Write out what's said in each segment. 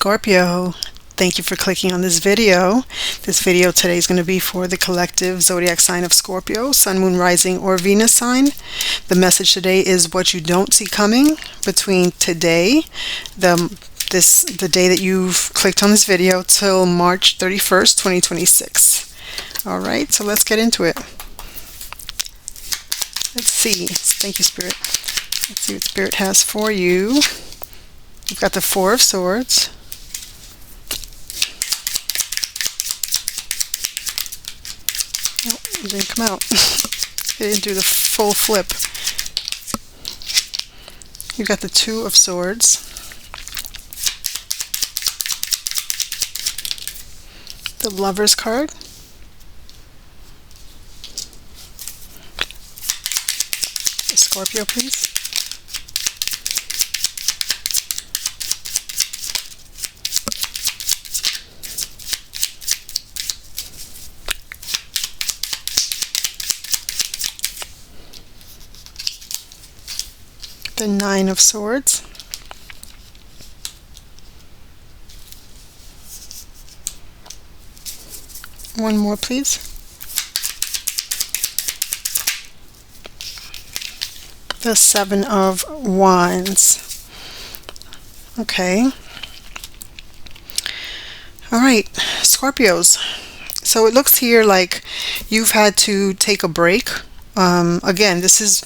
Scorpio, thank you for clicking on this video. This video today is going to be for the collective zodiac sign of Scorpio, Sun, Moon, Rising, or Venus sign. The message today is what you don't see coming between today, the day that you've clicked on this video, till March 31st, 2026. All right, so let's get into it. Let's see. Thank you, Spirit. Let's see what Spirit has for you. You've got the Four of Swords. Oh, it didn't come out. It didn't do the full flip. You've got the Two of Swords. The Lover's card. The Scorpio, please. The Nine of Swords. One more, please. The Seven of Wands. Okay. All right, Scorpios. So it looks here like you've had to take a break. Again, this is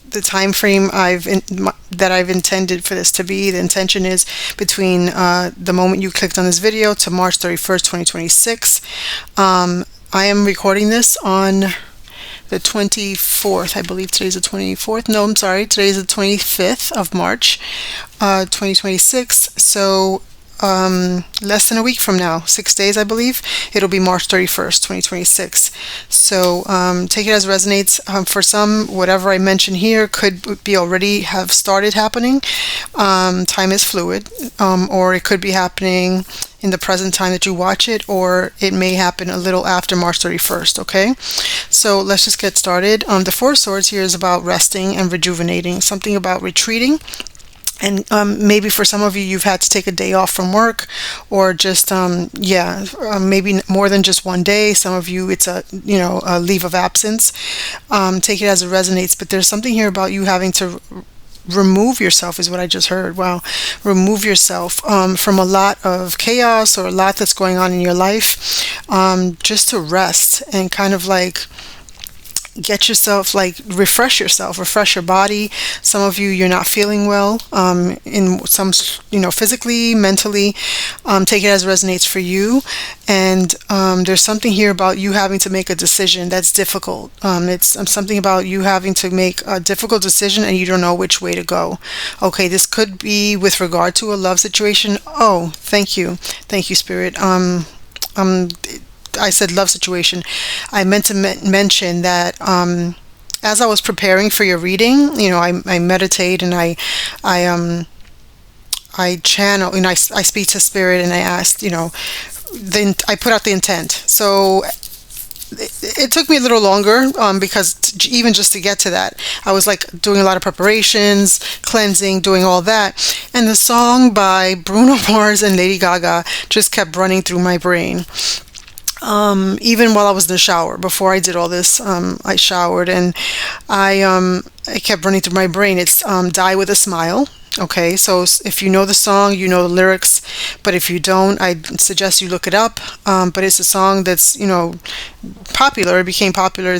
the time frame that I've intended for this to be. The intention is between the moment you clicked on this video to March 31st, 2026. I am recording this on the 24th. I believe today's the 24th. No, I'm sorry. Today's the 25th of March, 2026. So less than a week from now, 6 days, I believe, it'll be March 31st, 2026. So take it as resonates. For some, whatever I mention here could be already have started happening. Time is fluid, or it could be happening in the present time that you watch it, or it may happen a little after March 31st. Okay, so let's just get started. The Four of Swords here is about resting and rejuvenating, something about retreating. And maybe for some of you, you've had to take a day off from work, or just maybe more than just one day. Some of you, it's a leave of absence. Take it as it resonates. But there's something here about you having to remove yourself, is what I just heard. Wow, remove yourself from a lot of chaos or a lot that's going on in your life, just to rest and kind of like get yourself, like, refresh your body. Some of you, you're not feeling well, in some, physically, mentally. Take it as it resonates for you. And there's something here about you having to make a decision that's difficult. It's something about you having to make a difficult decision and you don't know which way to go. Okay, this could be with regard to a love situation. Oh, thank you, Spirit. I said love situation. I meant to mention that as I was preparing for your reading, I meditate and I channel, I speak to Spirit, and I asked, then I put out the intent. So it took me a little longer because even just to get to that, I was like doing a lot of preparations, cleansing, doing all that. And the song by Bruno Mars and Lady Gaga just kept running through my brain. Even while I was in the shower, before I did all this, I showered, and it kept running through my brain. It's Die With a Smile. Okay, so if you know the song, you know the lyrics, but if you don't, I suggest you look it up. But it's a song that's, popular. It became popular.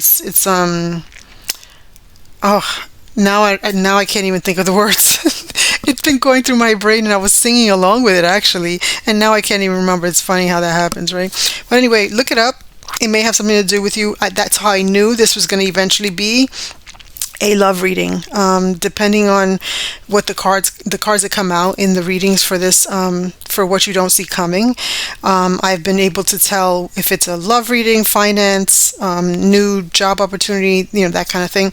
Now I can't even think of the words. It's been going through my brain, and I was singing along with it, actually, and now I can't even remember. It's funny how that happens, right? But anyway, look it up. It may have something to do with you. That's how I knew this was going to eventually be a love reading, depending on what the cards that come out in the readings for this, for what you don't see coming. I've been able to tell if it's a love reading, finance, new job opportunity, that kind of thing.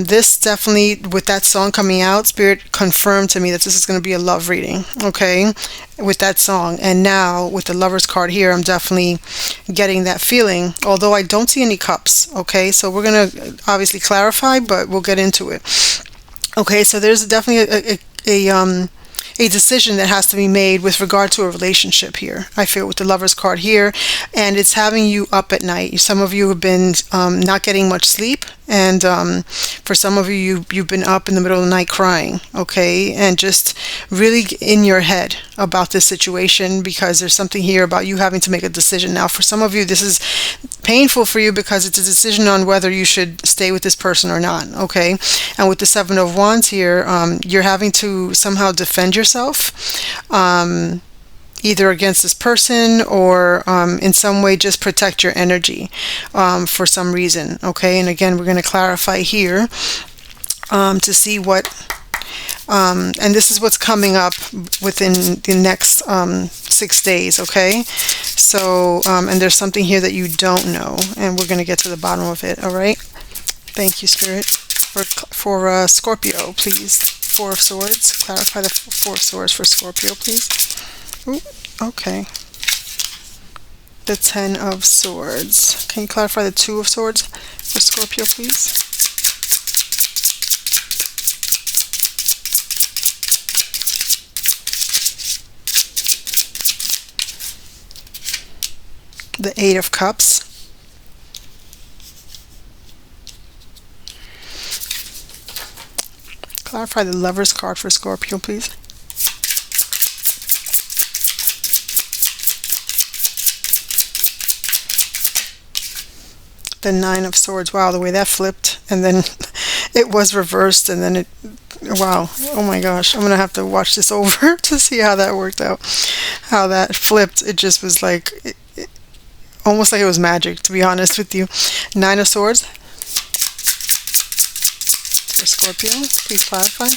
This definitely, with that song coming out, Spirit confirmed to me that this is going to be a love reading, okay, with that song. And now with the Lover's card here, I'm definitely getting that feeling, although I don't see any cups, okay? So we're going to obviously clarify, but we'll get into it. Okay, so there's definitely a decision that has to be made with regard to a relationship here. I feel with the Lovers card here, and it's having you up at night. Some of you have been not getting much sleep, and for some of you, you've been up in the middle of the night crying, okay, and just really in your head about this situation, because there's something here about you having to make a decision. Now, for some of you, this is painful for you because it's a decision on whether you should stay with this person or not, okay? And with the Seven of Wands here, you're having to somehow defend yourself, either against this person or in some way just protect your energy for some reason, okay? And again, we're going to clarify here to see what, and this is what's coming up within the next 6 days, okay? So, and there's something here that you don't know, and we're going to get to the bottom of it, all right? Thank you, Spirit. For Scorpio, please. Four of Swords. Clarify the Four of Swords for Scorpio, please. Ooh, okay. The Ten of Swords. Can you clarify the Two of Swords for Scorpio, please? The Eight of Cups. Clarify the Lovers card for Scorpio, please. The Nine of Swords. Wow, the way that flipped, and then it was reversed, and then it, wow, oh my gosh, I'm gonna have to watch this over to see how that worked out, how that flipped. It just was like, almost like it was magic, to be honest with you. Nine of Swords for Scorpio, please clarify.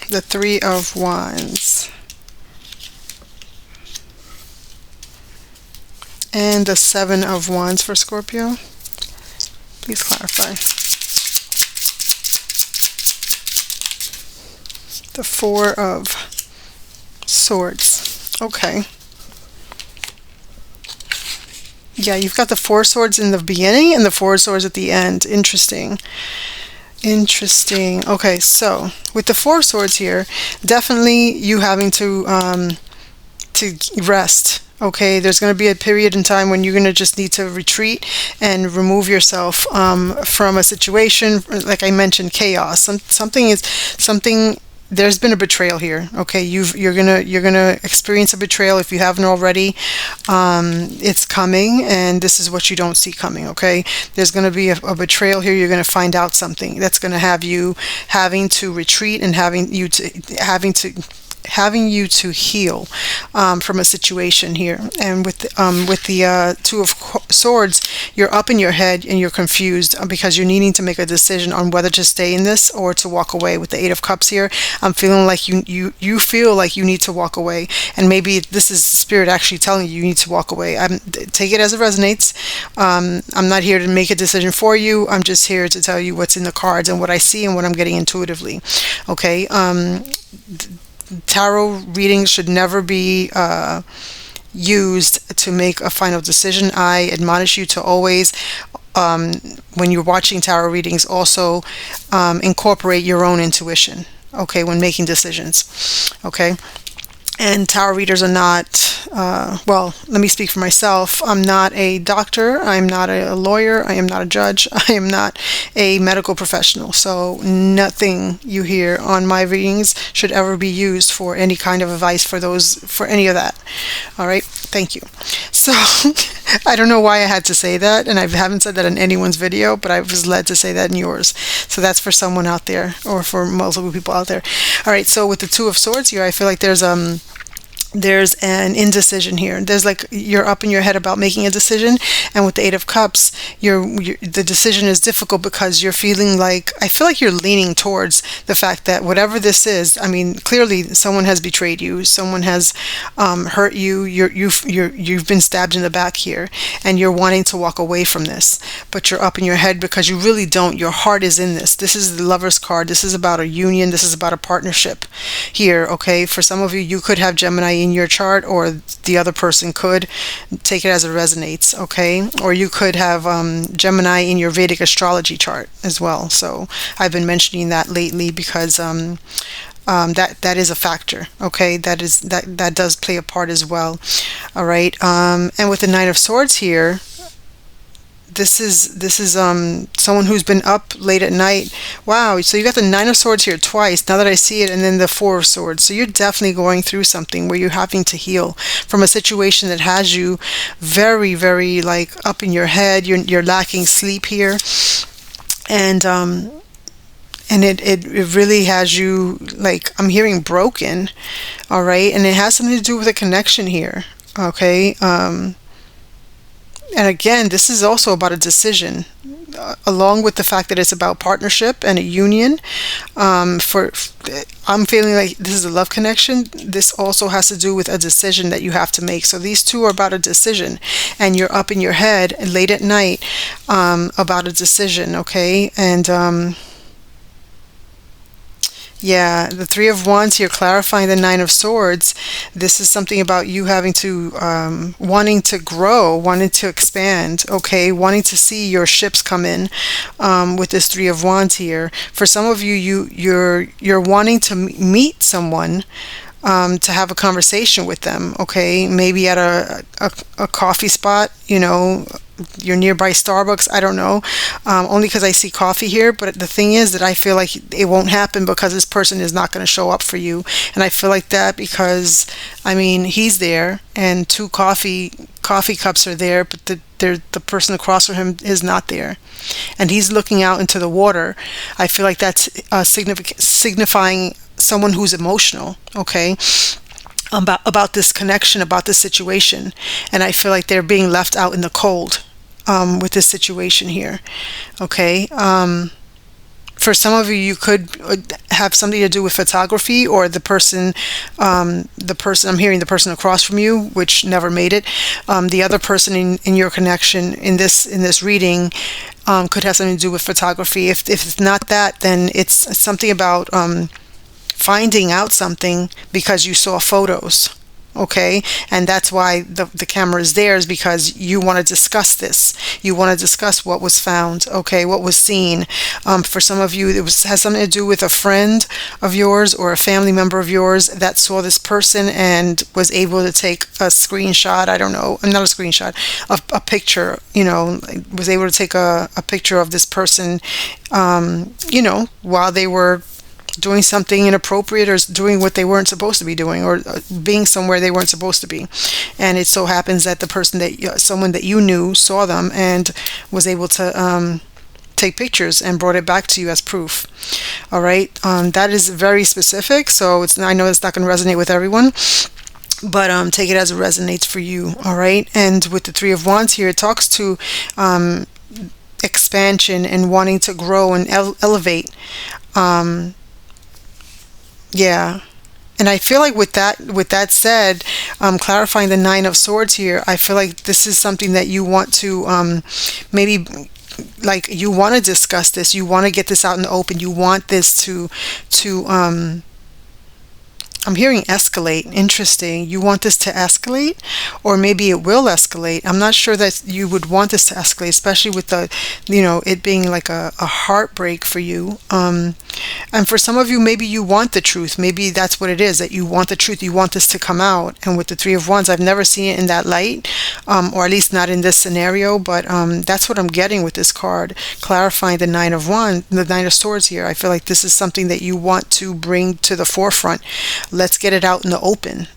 The Three of Wands. And the Seven of Wands for Scorpio, please clarify. The Four of Swords. Okay. Yeah, you've got the Four Swords in the beginning and the Four Swords at the end. Interesting. Interesting. Okay, so with the Four Swords here, definitely you having to rest. Okay, there's going to be a period in time when you're going to just need to retreat and remove yourself from a situation, like I mentioned, chaos. Something. There's been a betrayal here. Okay, you're gonna experience a betrayal if you haven't already. It's coming, and this is what you don't see coming. Okay, there's gonna be a betrayal here. You're gonna find out something that's gonna have you having to retreat and having you to heal from a situation here. And with the Two of Swords, you're up in your head and you're confused because you're needing to make a decision on whether to stay in this or to walk away. With the Eight of Cups here, I'm feeling like you feel like you need to walk away, and maybe this is Spirit actually telling you need to walk away. Take it as it resonates. I'm not here to make a decision for you. I'm just here to tell you what's in the cards and what I see and what I'm getting intuitively. Okay. Tarot readings should never be used to make a final decision. I admonish you to always, when you're watching tarot readings, also incorporate your own intuition, okay, when making decisions, okay? And tarot readers are not, well, let me speak for myself. I'm not a doctor. I'm not a lawyer. I am not a judge. I am not a medical professional. So nothing you hear on my readings should ever be used for any kind of advice for any of that. All right. Thank you. So I don't know why I had to say that, and I haven't said that in anyone's video, but I was led to say that in yours. So that's for someone out there, or for multiple people out there. All right. So with the Two of Swords here, I feel like there's an indecision here. There's like you're up in your head about making a decision, and with the Eight of Cups, the decision is difficult because you're feeling like, I feel like you're leaning towards the fact that whatever this is, I mean, clearly someone has betrayed you, someone has hurt you, you've been stabbed in the back here, and you're wanting to walk away from this, but you're up in your head because you really don't. Your heart is in this. This is the Lover's card. This is about a union. This is about a partnership here. Okay, for some of you, you could have Gemini in your chart, or the other person could. Take it as it resonates, okay? Or you could have Gemini in your Vedic astrology chart as well. So I've been mentioning that lately because that is a factor. Okay, that does play a part as well. All right. And with the Nine of Swords here, this is someone who's been up late at night. Wow, so you got the Nine of Swords here twice, now that I see it, and then the Four of Swords. So you're definitely going through something where you're having to heal from a situation that has you very, very like up in your head. You're lacking sleep here, and it really has you, like, I'm hearing broken. All right, and it has something to do with a connection here. Okay. And again, this is also about a decision, along with the fact that it's about partnership and a union. I'm feeling like this is a love connection. This also has to do with a decision that you have to make. So these two are about a decision, and you're up in your head late at night about a decision. Okay, and yeah, the Three of Wands here clarifying the Nine of Swords. This is something about you having to, wanting to grow, wanting to expand, okay, wanting to see your ships come in, with this Three of Wands here. For some of you, you're wanting to meet someone, to have a conversation with them, okay, maybe at a coffee spot, your nearby Starbucks. I don't know, only because I see coffee here. But the thing is that I feel like it won't happen because this person is not going to show up for you, and I feel like that because I mean he's there and two coffee cups are there, but the person across from him is not there, and he's looking out into the water. I feel like that's signifying someone who's emotional, okay, about this connection, about this situation, and I feel like they're being left out in the cold, with this situation here. Okay. For some of you, you could have something to do with photography, or the person I'm hearing, the person across from you, which never made it. The other person in your connection in this reading could have something to do with photography. If it's not that, then it's something about finding out something because you saw photos. Okay, and that's why the camera is there, is because you want to discuss this. You want to discuss what was found, okay, what was seen. For some of you, has something to do with a friend of yours or a family member of yours that saw this person and was able to take a screenshot. I don't know, not a screenshot, a picture. Was able to take a picture of this person, while they were doing something inappropriate, or doing what they weren't supposed to be doing, or being somewhere they weren't supposed to be. And it so happens that the person someone that you knew saw them and was able to take pictures and brought it back to you as proof. All right, that is very specific, so I know it's not going to resonate with everyone, but take it as it resonates for you. All right, and with the Three of Wands here, it talks to expansion and wanting to grow and elevate. Yeah. And I feel like with that said, clarifying the Nine of Swords here, I feel like this is something that you want to, maybe, like, you want to discuss this, you want to get this out in the open, you want this to I'm hearing escalate. Interesting. You want this to escalate, or maybe it will escalate. I'm not sure that you would want this to escalate, especially with it being like a heartbreak for you. And for some of you, maybe you want the truth. Maybe that's what it is, that you want the truth. You want this to come out. And with the Three of Wands, I've never seen it in that light, or at least not in this scenario. But that's what I'm getting with this card, clarifying the Nine of Swords here. I feel like this is something that you want to bring to the forefront. Let's get it out in the open,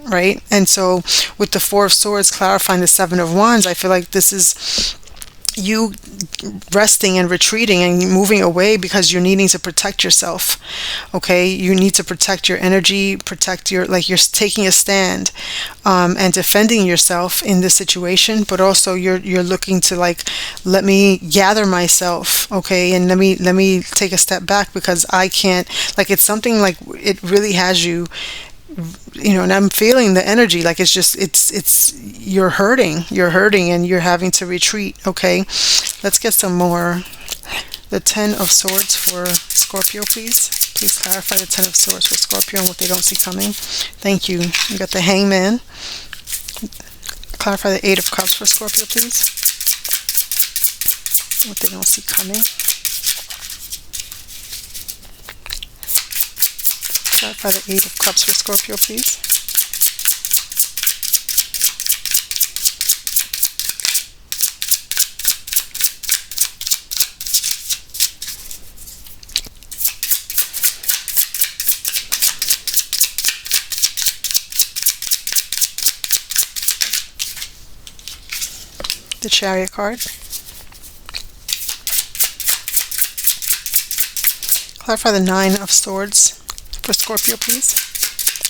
right? And so with the Four of Swords clarifying the Seven of Wands, I feel like this is you resting and retreating and moving away because you're needing to protect yourself. Okay, you need to protect your energy, protect your, like, you're taking a stand, and defending yourself in this situation, but also you're looking to, like, let me gather myself, okay, and let me take a step back because I can't, like, it's something like it really has you, and I'm feeling the energy, like it's you're hurting and you're having to retreat. Okay, let's get some more. The Ten of Swords for Scorpio, please clarify the Ten of Swords for Scorpio and what they don't see coming. Thank you. You got the Hangman. Clarify the Eight of Cups for Scorpio, please, what they don't see coming. Clarify the Eight of Cups for Scorpio, please. The Chariot card. Clarify the Nine of Swords for Scorpio, please,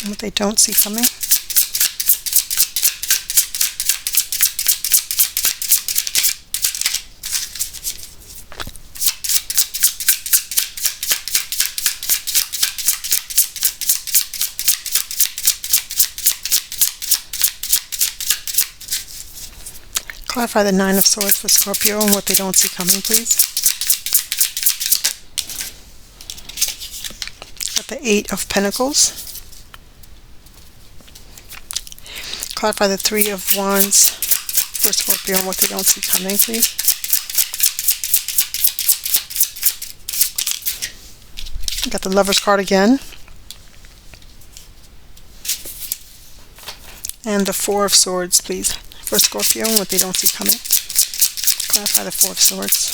and what they don't see coming. Clarify the Nine of Swords for Scorpio and what they don't see coming, please. Got the Eight of Pentacles. Clarify the Three of Wands for Scorpio and what they don't see coming, please. Got the Lover's card again. And the Four of Swords, please, for Scorpio and what they don't see coming. Clarify the Four of Swords.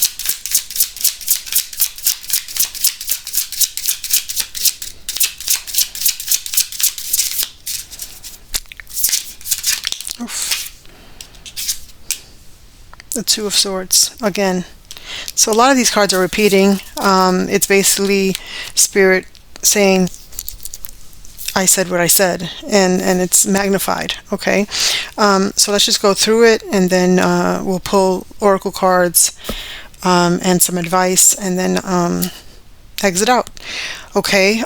Oof. The Two of Swords again. So a lot of these cards are repeating. It's basically Spirit saying, I said what I said, and it's magnified. Okay, so let's just go through it, and then we'll pull oracle cards and some advice, and then exit out. Okay,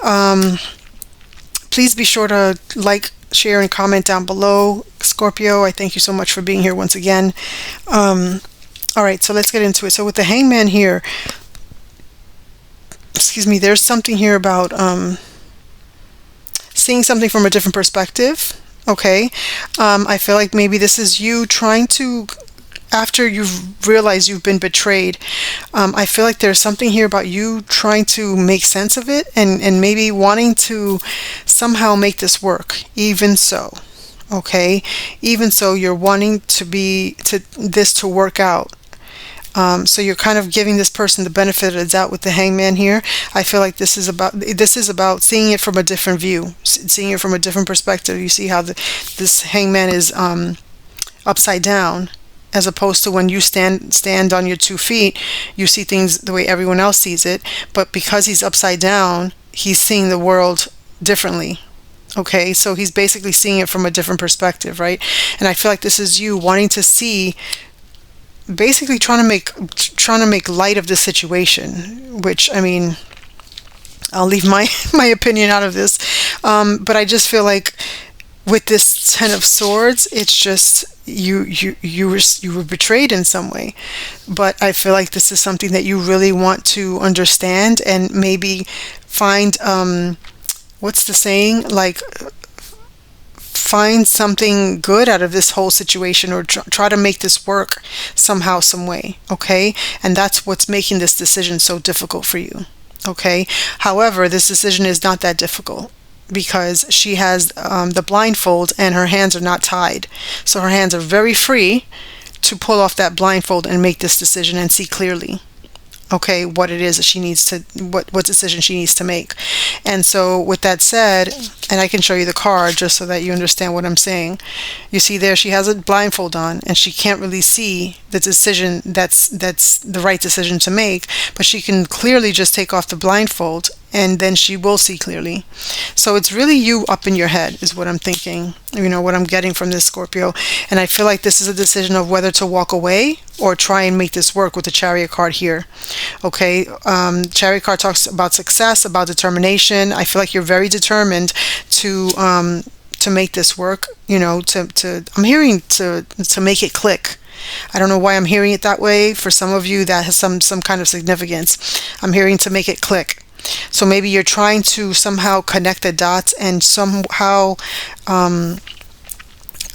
please be sure to like, share, and comment down below. Scorpio, I thank you so much for being here once again. All right, so let's get into it. So with the Hangman here, excuse me, there's something here about seeing something from a different perspective. Okay, I feel like maybe this is you trying to, after you've realized you've been betrayed, I feel like there's something here about you trying to make sense of it, and maybe wanting to somehow make this work. Even so, okay, even so, you're wanting this to work out. So you're kind of giving this person the benefit of the doubt with the Hangman here. I feel like this is about seeing it from a different view, seeing it from a different perspective. You see how this Hangman is upside down, as opposed to when you stand on your 2 feet, you see things the way everyone else sees it. But because he's upside down, he's seeing the world differently. Okay, so he's basically seeing it from a different perspective, right? And I feel like this is you wanting to see, basically trying to make light of the situation, which, I mean, I'll leave my opinion out of this, but I just feel like with this Ten of Swords, it's just you were betrayed in some way. But I feel like this is something that you really want to understand, and maybe find what's the saying, like, find something good out of this whole situation, or try to make this work somehow, some way. Okay, and that's what's making this decision so difficult for you. Okay, however, this decision is not that difficult, because she has the blindfold and her hands are not tied, so her hands are very free to pull off that blindfold and make this decision and see clearly, okay, what it is that she needs to, what decision she needs to make. And so with that said, and I can show you the card just so that you understand what I'm saying. You see there, she has a blindfold on and she can't really see the decision that's the right decision to make, but she can clearly just take off the blindfold and then she will see clearly. So it's really you up in your head is what I'm thinking, you know, what I'm getting from this, Scorpio. And I feel like this is a decision of whether to walk away or try and make this work with the Chariot card here. Okay, Chariot card talks about success, about determination. I feel like you're very determined to make this work, you know, I'm hearing to make it click. I don't know why I'm hearing it that way. For some of you, that has some kind of significance. I'm hearing to make it click. So maybe you're trying to somehow connect the dots, and somehow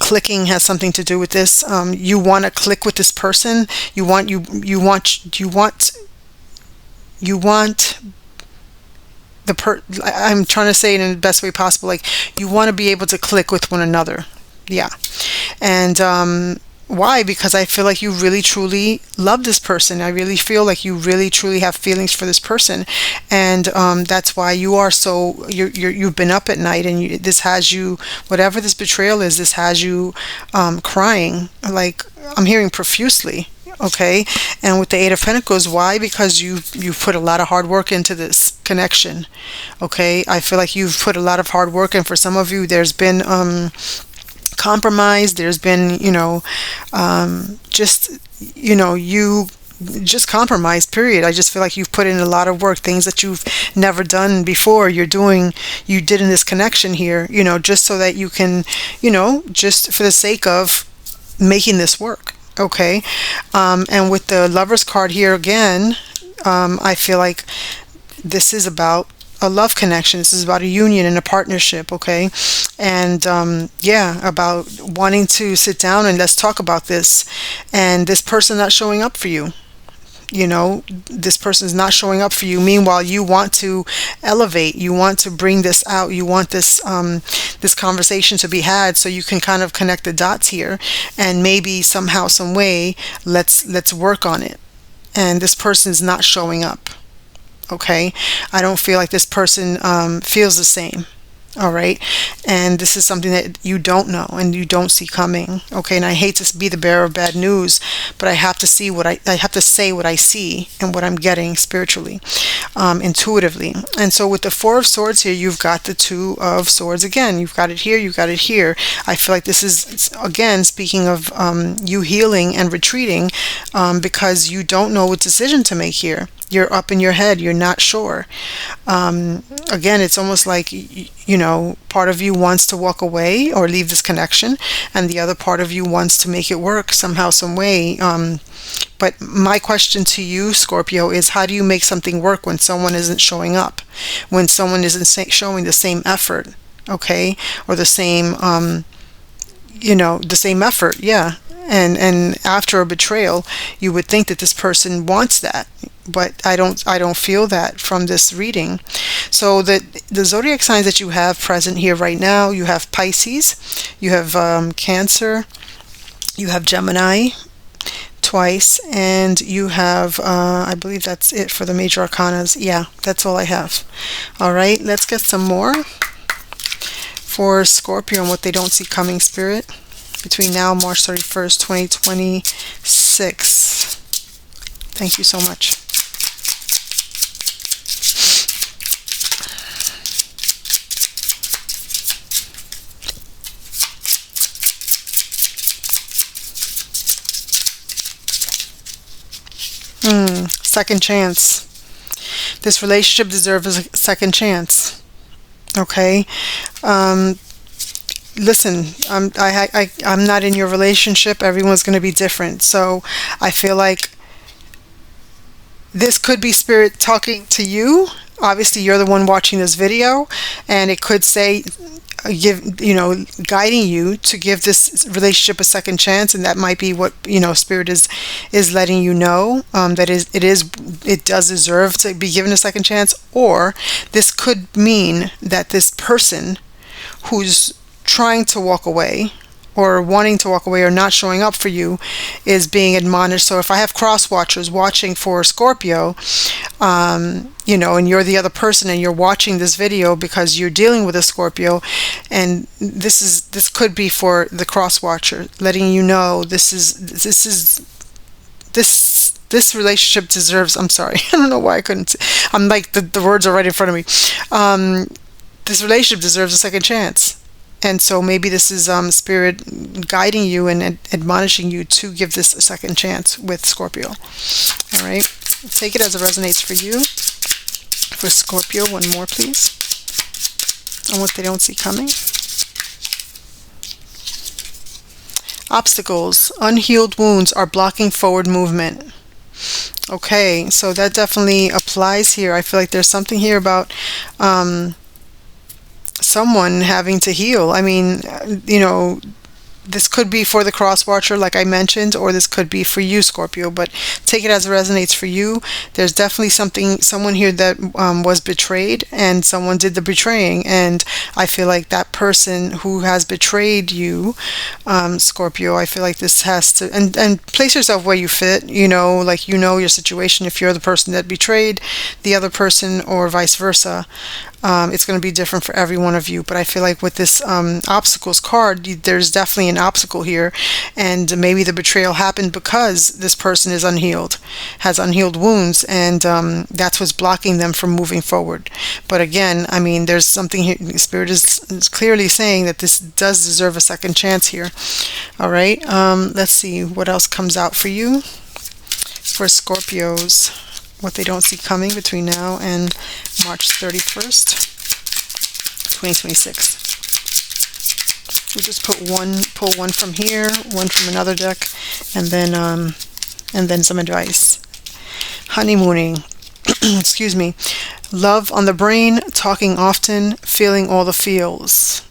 clicking has something to do with this. You want to click with this person. You want, I'm trying to say it in the best way possible. Like, you want to be able to click with one another. Yeah. And why? Because I feel like you really truly love this person. I really feel like you really truly have feelings for this person, and that's why you are so you've been up at night, and this has you, whatever this betrayal is, this has you crying, like I'm hearing profusely. Okay, and with the Eight of Pentacles, why? Because you put a lot of hard work into this connection. Okay, I feel like you've put a lot of hard work, and for some of you, there's been compromise. There's been, just, you just compromised, period. I just feel like you've put in a lot of work, things that you've never done before. You did in this connection here, just so that you can, just for the sake of making this work. Okay. And with the Lover's card here again, I feel like this is about a love connection. This is about a union and a partnership, okay? And yeah, about wanting to sit down and let's talk about this. And this person not showing up for you. This person is not showing up for you. Meanwhile, you want to elevate. You want to bring this out. You want this conversation to be had, so you can kind of connect the dots here, and maybe somehow, some way, let's work on it. And this person is not showing up. Okay, I don't feel like this person feels the same. All right, and this is something that you don't know and you don't see coming. Okay, and I hate to be the bearer of bad news, but I have to see I have to say what I see and what I'm getting spiritually, intuitively. And so with the Four of Swords here, you've got the Two of Swords again. You've got it here. You've got it here. I feel like this is again speaking of you healing and retreating, because you don't know what decision to make here. You're up in your head. You're not sure. Again, it's almost like, part of you wants to walk away or leave this connection, and the other part of you wants to make it work somehow, some way. But my question to you, Scorpio, is how do you make something work when someone isn't showing up? When someone isn't showing the same effort, okay? Or the same, the same effort, yeah. And after a betrayal, you would think that this person wants that, but I don't feel that from this reading. So the zodiac signs that you have present here right now, you have Pisces, you have Cancer, you have Gemini twice, and you have I believe that's it for the major arcanas. Yeah, that's all I have. All right, let's get some more for Scorpio and what they don't see coming, Spirit, between now and March 31st, 2026. Thank you so much. Second chance. This relationship deserves a second chance. Okay? Listen, I'm not in your relationship. Everyone's going to be different. So I feel like this could be Spirit talking to you. Obviously, you're the one watching this video, and it could say, guiding you to give this relationship a second chance, and that might be what Spirit is letting you know, that it does deserve to be given a second chance. Or this could mean that this person who's trying to walk away or wanting to walk away or not showing up for you is being admonished. So if I have cross watchers watching for Scorpio, and you're the other person and you're watching this video because you're dealing with a Scorpio, and this could be for the cross watcher, letting you know this relationship deserves, I'm sorry, I don't know why I couldn't, I'm like, the words are right in front of me. This relationship deserves a second chance. And so maybe this is Spirit guiding you and admonishing you to give this a second chance with Scorpio. All right. Take it as it resonates for you. For Scorpio, one more, please. On what they don't see coming. Obstacles. Unhealed wounds are blocking forward movement. Okay. So that definitely applies here. I feel like there's something here about someone having to heal. I mean, this could be for the cross watcher, like I mentioned, or this could be for you, Scorpio, but take it as it resonates for you. There's definitely someone here that was betrayed, and someone did the betraying. And I feel like that person who has betrayed you, Scorpio, I feel like this has to, and place yourself where you fit, like your situation. If you're the person that betrayed the other person or vice versa, it's going to be different for every one of you. But I feel like with this obstacles card, there's definitely an obstacle here, and maybe the betrayal happened because this person is unhealed, has unhealed wounds, and that's what's blocking them from moving forward. But again, I mean, there's something here. Spirit is clearly saying that this does deserve a second chance here. All right, let's see what else comes out for you for Scorpios, what they don't see coming between now and March 31st, 2026. We'll just pull one from here, one from another deck, and then some advice. Honeymooning. Excuse me. Love on the brain, talking often, feeling all the feels.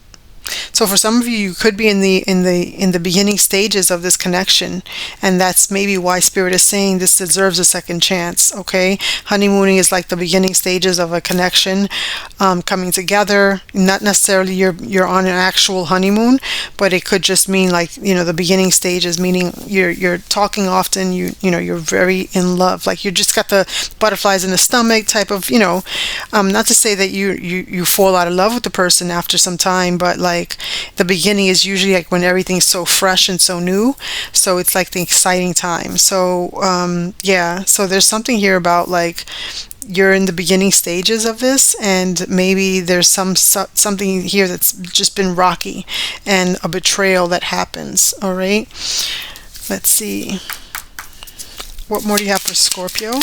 So for some of you, you could be in the beginning stages of this connection, and that's maybe why Spirit is saying this deserves a second chance. Okay, honeymooning is like the beginning stages of a connection coming together. Not necessarily you're on an actual honeymoon, but it could just mean like the beginning stages, meaning you're talking often. You're very in love, like you just got the butterflies in the stomach type of not to say that you fall out of love with the person after some time, but like the beginning is usually like when everything's so fresh and so new, so it's like the exciting time. So yeah, so there's something here about like you're in the beginning stages of this, and maybe there's something here that's just been rocky and a betrayal that happens. All right, let's see, what more do you have for Scorpio,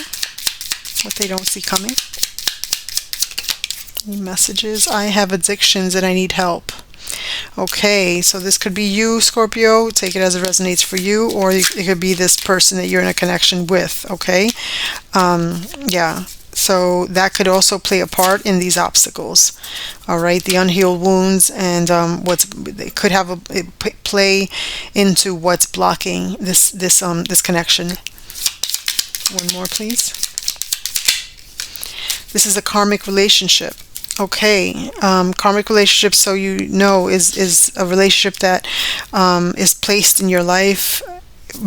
what they don't see coming? Any messages? I have addictions and I need help. Okay, so this could be you, Scorpio. Take it as it resonates for you, or it could be this person that you're in a connection with. Okay, yeah. So that could also play a part in these obstacles. All right, the unhealed wounds, and they could have play into what's blocking this connection. One more, please. This is a karmic relationship. Okay, karmic relationship, so is a relationship that is placed in your life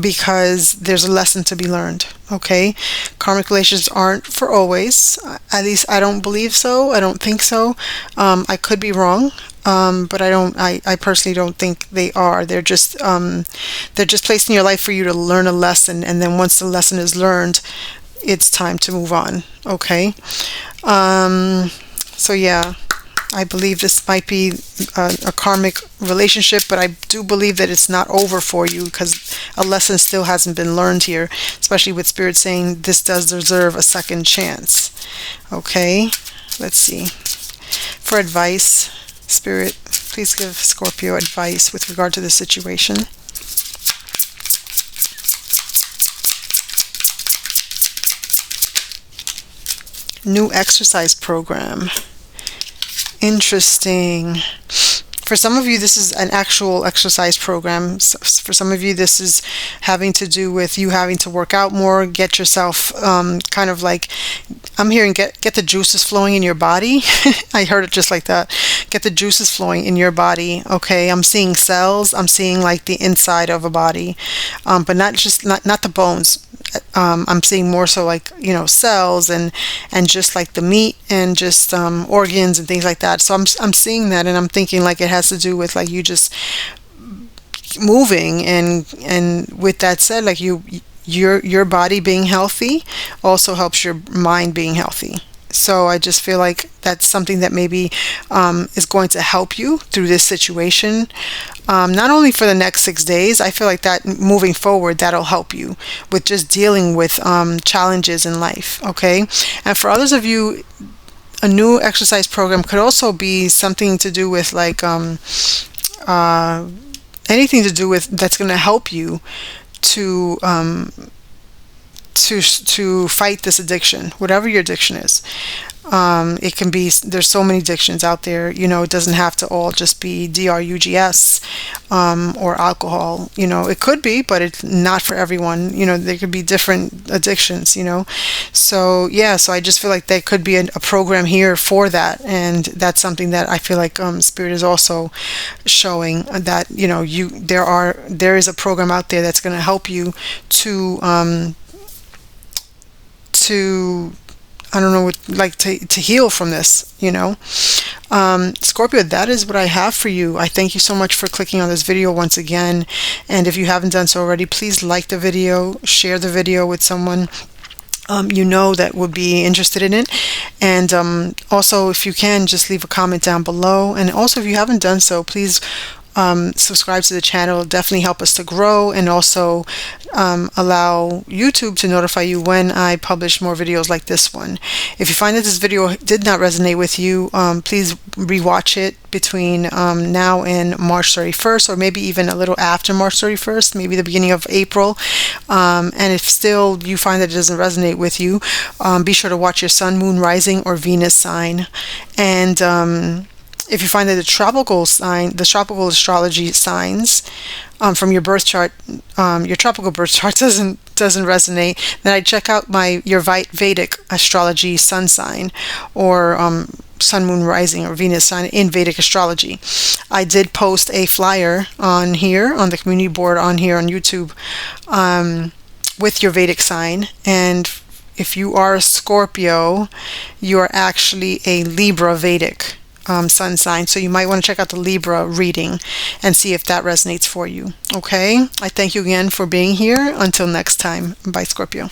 because there's a lesson to be learned. Okay, karmic relationships aren't for always. At least I don't believe so. I don't think so. I could be wrong, but I personally don't think they are. They're just placed in your life for you to learn a lesson, and then once the lesson is learned, it's time to move on. Okay. So yeah, I believe this might be a karmic relationship, but I do believe that it's not over for you because a lesson still hasn't been learned here, especially with Spirit saying this does deserve a second chance. Okay, let's see. For advice, Spirit, please give Scorpio advice with regard to this situation. New exercise program. Interesting. For some of you, this is an actual exercise program. For some of you, this is having to do with you having to work out more, get yourself kind of like, I'm hearing get the juices flowing in your body. I heard it just like that. Get the juices flowing in your body. Okay, I'm seeing cells. I'm seeing like the inside of a body, but not the bones. I'm seeing more so like cells and just like the meat and just organs and things like that. So I'm seeing that, and I'm thinking like it has to do with like you just moving, and with that said, like your body being healthy also helps your mind being healthy. So I just feel like that's something that maybe is going to help you through this situation. Not only for the next 6 days, I feel like that moving forward, that'll help you with just dealing with challenges in life. Okay. And for others of you, a new exercise program could also be something to do with like anything to do with that's going to help you to fight this addiction, whatever your addiction is. It can be, there's so many addictions out there. It doesn't have to all just be drugs, or alcohol. It could be, but it's not for everyone. There could be different addictions. So yeah, so I just feel like there could be a program here for that, and that's something that I feel like Spirit is also showing, that there is a program out there that's going to help you to I don't know what, like, to heal from this. Scorpio, that is what I have for you. I thank you so much for clicking on this video once again. And if you haven't done so already, please like the video, share the video with someone that would be interested in it. And also, if you can, just leave a comment down below. And also, if you haven't done so, please subscribe to the channel. It'll definitely help us to grow, and also allow YouTube to notify you when I publish more videos like this one. If you find that this video did not resonate with you, please rewatch it between now and March 31st, or maybe even a little after March 31st, maybe the beginning of April. And if still you find that it doesn't resonate with you, be sure to watch your Sun, Moon, Rising, or Venus sign. And if you find that the tropical astrology signs from your birth chart, your tropical birth chart doesn't resonate, then I check out your Vedic astrology sun sign, or Sun, Moon, Rising, or Venus sign in Vedic astrology. I did post a flyer on here, on the community board on here on YouTube, with your Vedic sign. And if you are a Scorpio, you are actually a Libra Vedic sun sign. So you might want to check out the Libra reading and see if that resonates for you. Okay? I thank you again for being here. Until next time. Bye, Scorpio.